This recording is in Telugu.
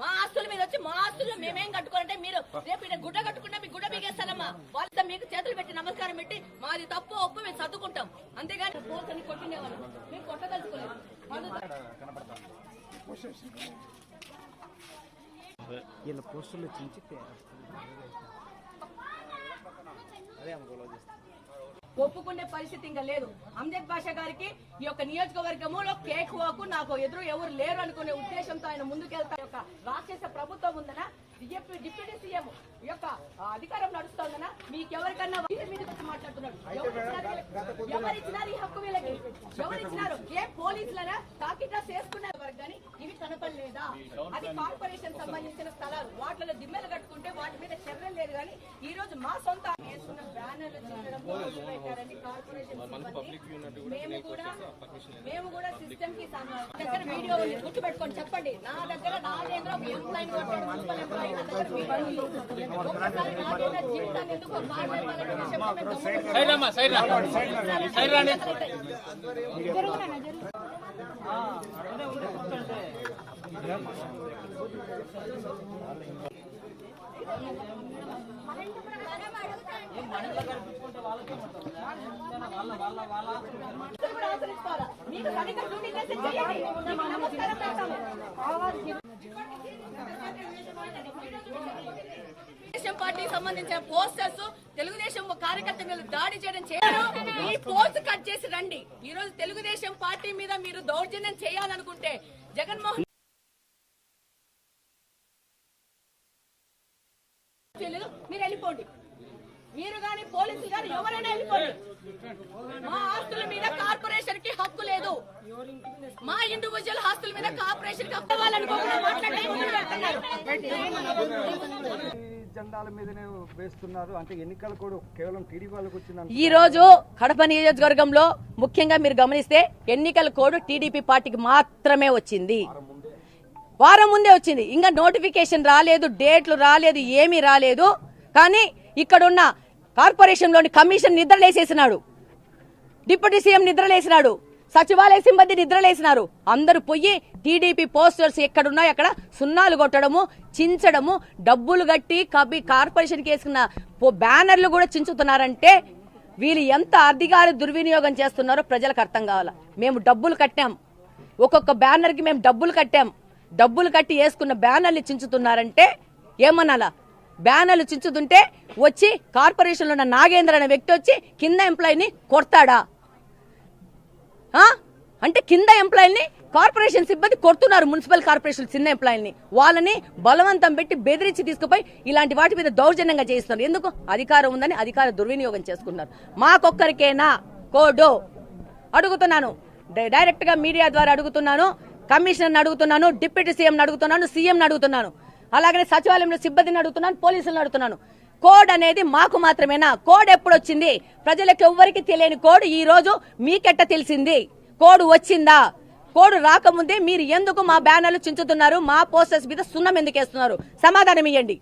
మా ఆస్తుల మీద వచ్చి మా ఆస్తులు మేమేం కట్టుకోవాలంటే మీరు రేపు గుడ్డ కట్టుకుంటే మీ గుడ్డ బిగేస్తానమ్మా. వాళ్ళతో మీకు చేతులు పెట్టి నమస్కారం పెట్టి మాది తప్పు ఒప్పు మేము చదువుకుంటాం, అంతేగాని పోల్సని కొట్టినేవాళ్ళు మేము కొట్టదలుచుకోలేదు. ఒప్పుకునే పరిస్థితి ఇంకా లేదు. అమ్జద్ బాషా గారికి ఈ యొక్క నియోజకవర్గంలో కేక్ వాకు నాకు ఎదురు ఎవరు లేరు అనుకునే ఉద్దేశంతో ఆయన ముందుకెళ్తా. యొక్క రాక్షస ప్రభుత్వం ఉందనా, డిప్యూటీ సీఎం యొక్క అధికారం నడుస్తోందనా, మీకెవరికన్నా మాట్లాడుతున్నాడు. ఎవరిచ్చినారు ఈ హక్కు వీళ్ళకి? ఎవరిచ్చినారు? ఏ పోలీసులనా తాకిటా చేసుకున్నారు కానీ ఇవి కనపడలేదా? అది కార్పొరేషన్ సంబంధించిన స్థలాలు, వాటిలో దిమ్మెలు కట్టుకుంటే వాటి మీద చర్యలు లేదు. కానీ ఈ రోజు మా సొంత వేసుకున్న బ్యానర్లు పెట్టారండి కార్పొరేషన్. మేము కూడా సిస్టమ్ కి దగ్గర వీడియో ఉంది, గుర్తుపెట్టుకోండి. చెప్పండి, నా దగ్గర నాగేంద్ర ఎంప్లాయ్ జీవితాన్ని ఎందుకు తెలుగుదేశం పార్టీకి సంబంధించిన పోస్టర్స్ తెలుగుదేశం కార్యకర్త మీద దాడి చేయడం ఈ పోస్ట్ కట్ చేసి రండి. ఈ రోజు తెలుగుదేశం పార్టీ మీద మీరు దౌర్జన్యం చేయాలనుకుంటే జగన్మోహన్ మీరు వెళ్ళిపోండి. మీరు గాని పోలీసులు గాని ఎవరైనా వెళ్ళిపోండి. మా ఆస్తుల మీద కార్పొరేషన్ కి హక్కు లేదు. మా ఇండివిజువల్ ఆస్తుల మీద కార్పొరేషన్ కి హక్కు ఈ రోజు కడప నియోజకవర్గంలో ముఖ్యంగా మీరు గమనిస్తే ఎన్నికల కోడ్ టీడీపీ పార్టీకి మాత్రమే వచ్చింది. వారం ముందే వచ్చింది. ఇంకా నోటిఫికేషన్ రాలేదు, డేట్లు రాలేదు, ఏమీ రాలేదు. కానీ ఇక్కడున్న కార్పొరేషన్ లోని కమిషన్ నిద్రలేసేసినాడు, డిప్యూటీ సీఎం నిద్రలేసినాడు, సచివాలయ సిబ్బంది నిద్రలేసినారు. అందరూ పోయి టీడీపీ పోస్టర్స్ ఎక్కడున్నాయి అక్కడ సున్నాలు కొట్టడము, చించడము, డబ్బులు కట్టి కార్పొరేషన్కి వేసుకున్న బ్యానర్లు కూడా చించుతున్నారంటే వీళ్ళు ఎంత అధికార దుర్వినియోగం చేస్తున్నారో ప్రజలకు అర్థం కావాలా. మేము డబ్బులు కట్టాం, ఒక్కొక్క బ్యానర్ కి మేము డబ్బులు కట్టాం. డబ్బులు కట్టి వేసుకున్న బ్యానర్లు చించుతున్నారంటే ఏమనాలా? బ్యానర్లు చించుతుంటే వచ్చి కార్పొరేషన్ లో ఉన్న నాగేంద్ర అనే వ్యక్తి వచ్చి కింద ఎంప్లాయీని కొడతాడా? అంటే కింద ఎంప్లాయీని కార్పొరేషన్ సిబ్బంది కొడుతున్నారు. మున్సిపల్ కార్పొరేషన్ చిన్న ఎంప్లాయీని వాళ్ళని బలవంతం పెట్టి బెదిరించి తీసుకుపోయి ఇలాంటి వాటి మీద దౌర్జన్యంగా చేస్తున్నారు. ఎందుకు? అధికారం ఉందని అధికార దుర్వినియోగం చేసుకున్నారు. మాకొక్కరికేనా కోడ్ అడుగుతున్నాను, డైరెక్ట్ గా మీడియా ద్వారా అడుగుతున్నాను, కమిషనర్ అడుగుతున్నాను, డిప్యూటీ సీఎం అడుగుతున్నాను, సీఎం అడుగుతున్నాను, అలాగనే సచివాలయంలో సిబ్బందిని అడుగుతున్నాను, పోలీసులను అడుగుతున్నాను. కోడ్ అనేది మాకు మాత్రమేనా? కోడ్ ఎప్పుడు వచ్చింది? ప్రజలకు ఎవ్వరికి తెలియని కోడ్ ఈ రోజు మీకెట్ట తెలిసింది? కోడ్ వచ్చిందా? కోడ్ రాకముందే మీరు ఎందుకు మా బ్యానర్లు చించుతున్నారు? మా పోస్టర్స్ మీద సున్నం ఎందుకు వేస్తున్నారు? సమాధానం ఇవ్వండి.